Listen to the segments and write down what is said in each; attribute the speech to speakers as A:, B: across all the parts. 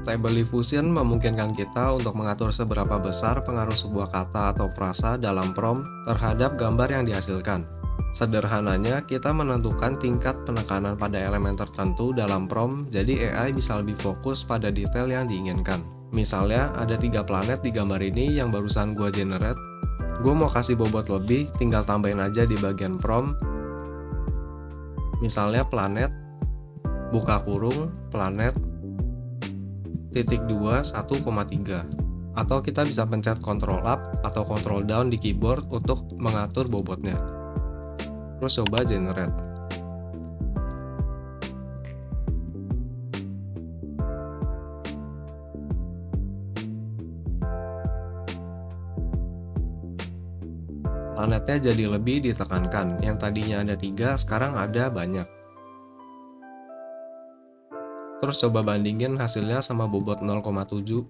A: Stable diffusion memungkinkan kita untuk mengatur seberapa besar pengaruh sebuah kata atau frasa dalam prompt terhadap gambar yang dihasilkan. Sederhananya, kita menentukan tingkat penekanan pada elemen tertentu dalam prompt, jadi AI bisa lebih fokus pada detail yang diinginkan. Misalnya, ada 3 planet di gambar ini yang barusan gua generate. Gua mau kasih bobot lebih, tinggal tambahin aja di bagian prompt. Misalnya planet, buka kurung, planet, titik 2, 1,3. Atau kita bisa pencet Ctrl Up atau Ctrl Down di keyboard untuk mengatur bobotnya. Terus coba generate. Planetnya jadi lebih ditekankan, yang tadinya ada 3, sekarang ada banyak. Terus coba bandingin hasilnya sama bobot 0,7.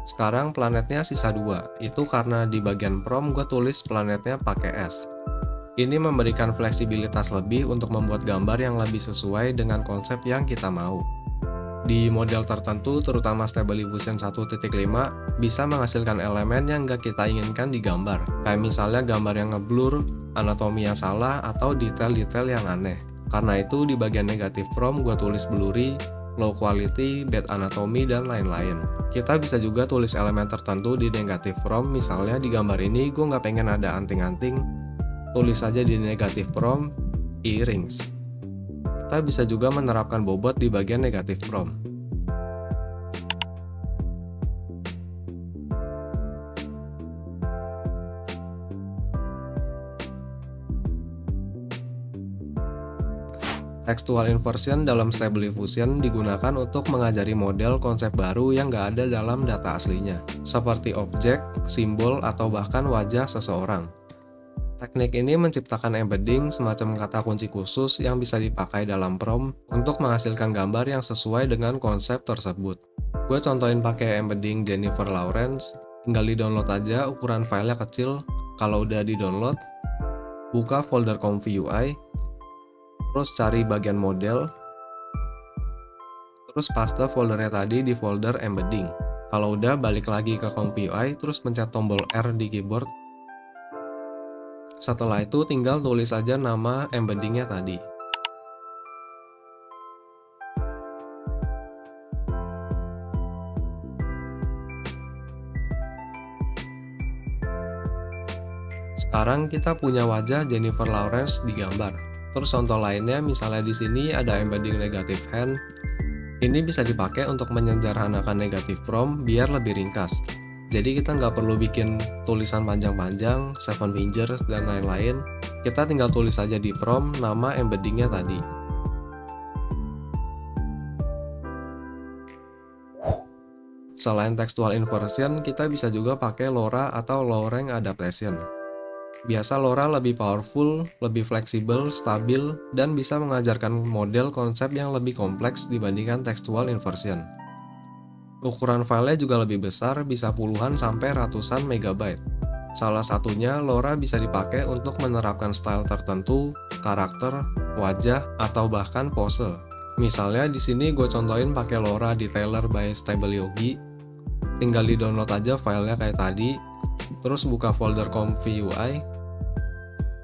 A: Sekarang planetnya sisa 2, itu karena di bagian prompt gue tulis planetnya pakai S. Ini memberikan fleksibilitas lebih untuk membuat gambar yang lebih sesuai dengan konsep yang kita mau. Di model tertentu, terutama Stable Diffusion 1.5, bisa menghasilkan elemen yang nggak kita inginkan di gambar. Kayak misalnya gambar yang ngeblur, anatomi yang salah, atau detail-detail yang aneh. Karena itu, di bagian negatif prompt, gue tulis blurry, low quality, bad anatomy, dan lain-lain. Kita bisa juga tulis elemen tertentu di negatif prompt, misalnya di gambar ini gue nggak pengen ada anting-anting, tulis saja di negatif prompt, earrings. Kita bisa juga menerapkan bobot di bagian negatif prompt. Textual inversion dalam Stable Diffusion digunakan untuk mengajari model konsep baru yang nggak ada dalam data aslinya, seperti objek, simbol, atau bahkan wajah seseorang. Teknik ini menciptakan embedding, semacam kata kunci khusus yang bisa dipakai dalam prompt untuk menghasilkan gambar yang sesuai dengan konsep tersebut. Gue contohin pakai embedding Jennifer Lawrence, tinggal di-download aja, ukuran filenya kecil. Kalau udah di-download, buka folder ComfyUI, terus cari bagian model, terus paste foldernya tadi di folder embedding. Kalau udah, balik lagi ke ComfyUI, terus pencet tombol R di keyboard. Setelah itu tinggal tulis aja nama embeddingnya tadi. Sekarang kita punya wajah Jennifer Lawrence di gambar. Terus contoh lainnya, misalnya di sini ada embedding negative hand. Ini bisa dipakai untuk menyederhanakan negative prompt biar lebih ringkas. Jadi kita nggak perlu bikin tulisan panjang-panjang, seven fingers, dan lain-lain. Kita tinggal tulis saja di prompt nama embeddingnya tadi. Selain textual inversion, kita bisa juga pakai LoRA atau Low Rank Adaptation. Biasa LoRA lebih powerful, lebih fleksibel, stabil, dan bisa mengajarkan model konsep yang lebih kompleks dibandingkan textual inversion. Ukuran filenya juga lebih besar, bisa puluhan sampai ratusan megabyte. Salah satunya, LoRA bisa dipakai untuk menerapkan style tertentu, karakter, wajah, atau bahkan pose. Misalnya di sini gue contohin pakai LoRA Detailer by Stable Yogi. Tinggal di-download aja filenya kayak tadi, terus buka folder ComfyUI,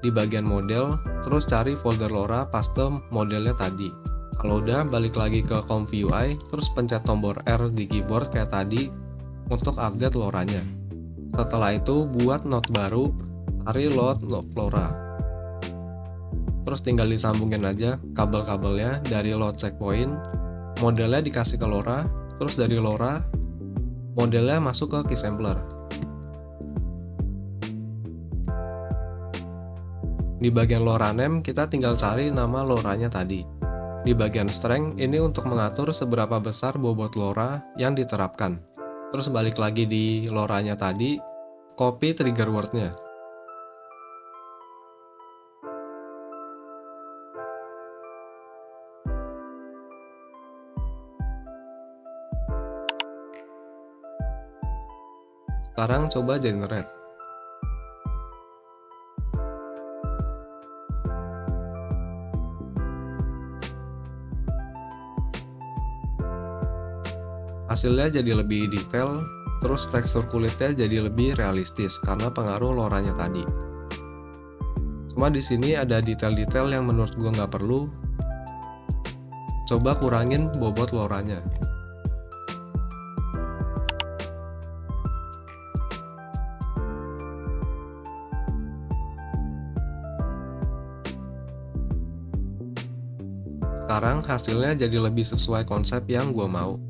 A: di bagian model, terus cari folder LoRA, paste modelnya tadi. Kalau udah, balik lagi ke ComfyUI, terus pencet tombol R di keyboard kayak tadi untuk update LoRA-nya. Setelah itu, buat node baru, cari load LoRA. Terus tinggal disambungin aja kabel-kabelnya dari load checkpoint, modelnya dikasih ke LoRA, terus dari LoRA, modelnya masuk ke keysempler. Di bagian LoRA name, kita tinggal cari nama LoRA-nya tadi. Di bagian strength, ini untuk mengatur seberapa besar bobot LoRA yang diterapkan. Terus balik lagi di LoRA-nya tadi, copy trigger word-nya. Sekarang coba generate. Hasilnya jadi lebih detail, terus tekstur kulitnya jadi lebih realistis karena pengaruh loranya tadi. Cuma di sini ada detail-detail yang menurut gue nggak perlu. Coba kurangin bobot loranya. Sekarang hasilnya jadi lebih sesuai konsep yang gue mau.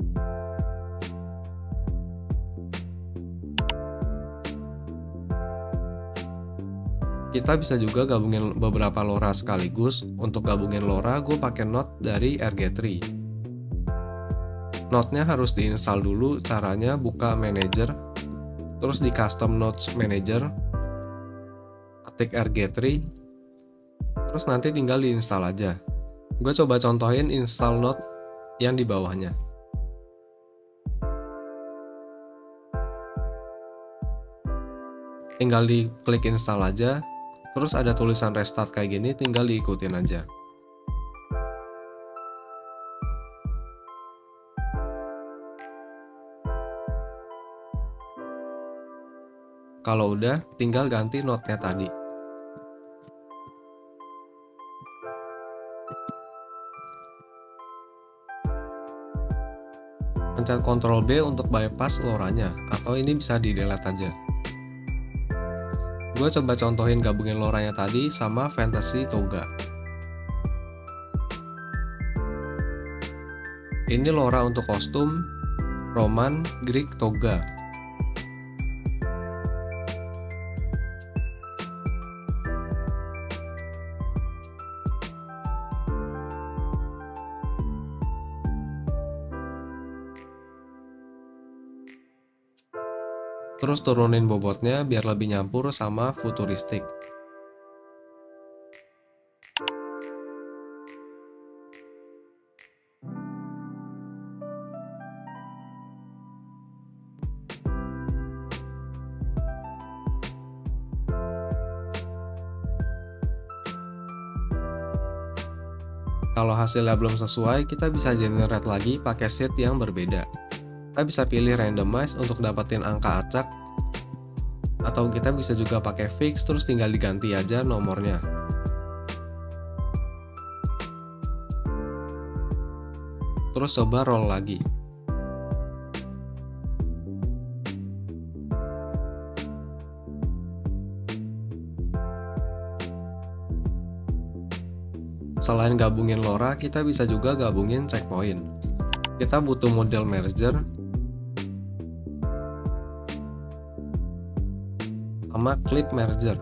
A: Kita bisa juga gabungin beberapa LoRa sekaligus. Untuk gabungin LoRa, gue pakai Node dari RG3. Node-nya harus diinstal dulu. Caranya buka Manager, terus di Custom Nodes Manager, ketik RG3, terus nanti tinggal diinstal aja. Gue coba contohin install Node yang di bawahnya. Tinggal diklik install aja, terus ada tulisan restart kayak gini, tinggal diikutin aja. Kalau udah, tinggal ganti node-nya tadi. Pencet Ctrl B untuk bypass LoRanya, atau ini bisa di-delete aja. Gue coba contohin gabungin LoRanya tadi sama Fantasy Toga. Ini LoRa untuk kostum, Roman, Greek, Toga. Terus turunin bobotnya biar lebih nyampur sama futuristik. Kalau hasilnya belum sesuai, kita bisa generate lagi pakai sheet yang berbeda. Kita bisa pilih randomize untuk dapetin angka acak, atau kita bisa juga pakai fix terus tinggal diganti aja nomornya. Terus coba roll lagi. Selain gabungin LoRa, kita bisa juga gabungin checkpoint. Kita butuh model merger sama clip merger.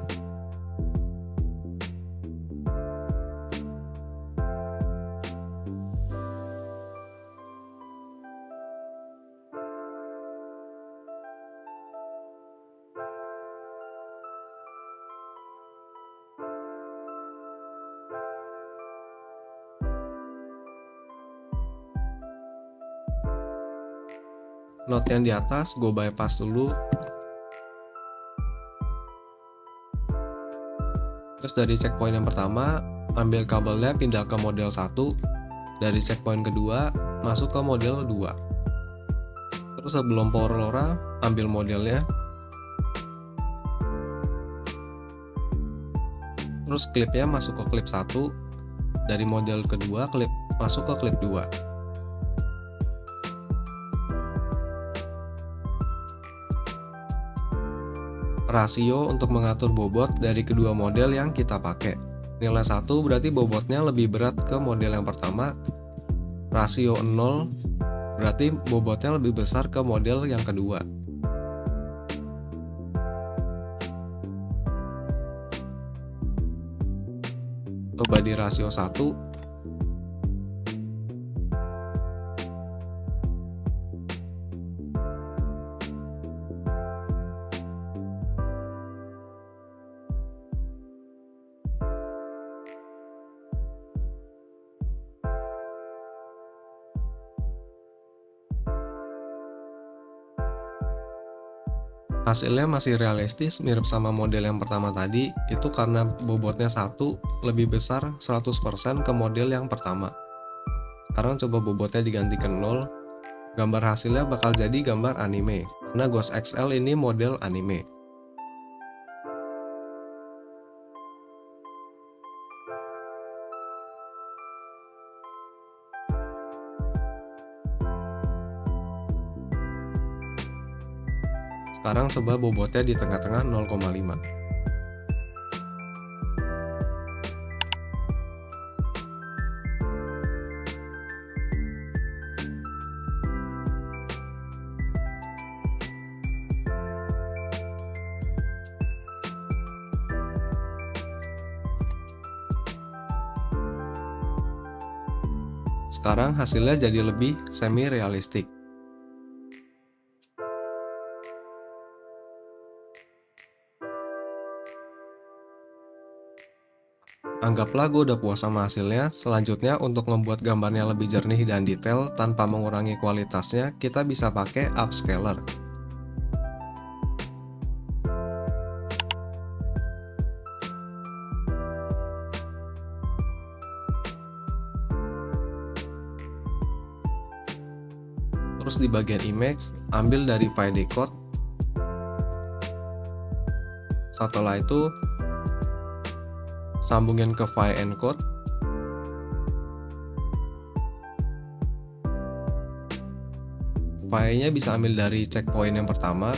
A: Node yang di atas gue bypass dulu. Terus dari checkpoint yang pertama, ambil kabelnya pindah ke model 1. Dari checkpoint kedua, masuk ke model 2. Terus sebelum power LoRa, ambil modelnya. Terus klipnya masuk ke klip 1. Dari model kedua, masuk ke klip 2. Rasio untuk mengatur bobot dari kedua model yang kita pakai. Nilai 1 berarti bobotnya lebih berat ke model yang pertama. Rasio 0 berarti bobotnya lebih besar ke model yang kedua. Coba di rasio 1. Hasilnya masih realistis, mirip sama model yang pertama tadi, itu karena bobotnya 1 lebih besar 100% ke model yang pertama. Sekarang coba bobotnya diganti ke 0, gambar hasilnya bakal jadi gambar anime, karena Ghost XL ini model anime. Sekarang coba bobotnya di tengah-tengah 0,5. Sekarang hasilnya jadi lebih semi-realistik. Anggaplah gue udah puas sama hasilnya. Selanjutnya untuk membuat gambarnya lebih jernih dan detail tanpa mengurangi kualitasnya, kita bisa pakai upscaler. Terus di bagian image, ambil dari file decode. Setelah itu, sambungin ke file encode. Filenya bisa ambil dari checkpoint yang pertama.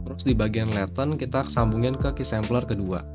A: Terus di bagian latent kita sambungin ke keysampler kedua.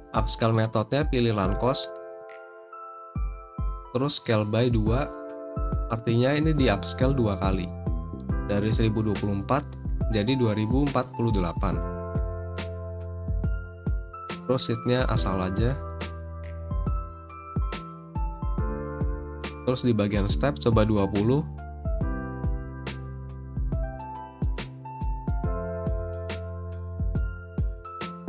A: Upscale metodenya pilih Lanczos, terus scale by 2, artinya ini di upscale 2 kali, dari 1024 jadi 2048. Terus seatnya asal aja. Terus di bagian step coba 20.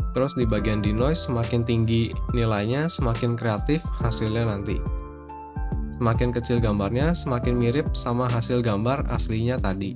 A: Terus di bagian denoise, semakin tinggi nilainya, semakin kreatif hasilnya nanti. Semakin kecil gambarnya, semakin mirip sama hasil gambar aslinya tadi.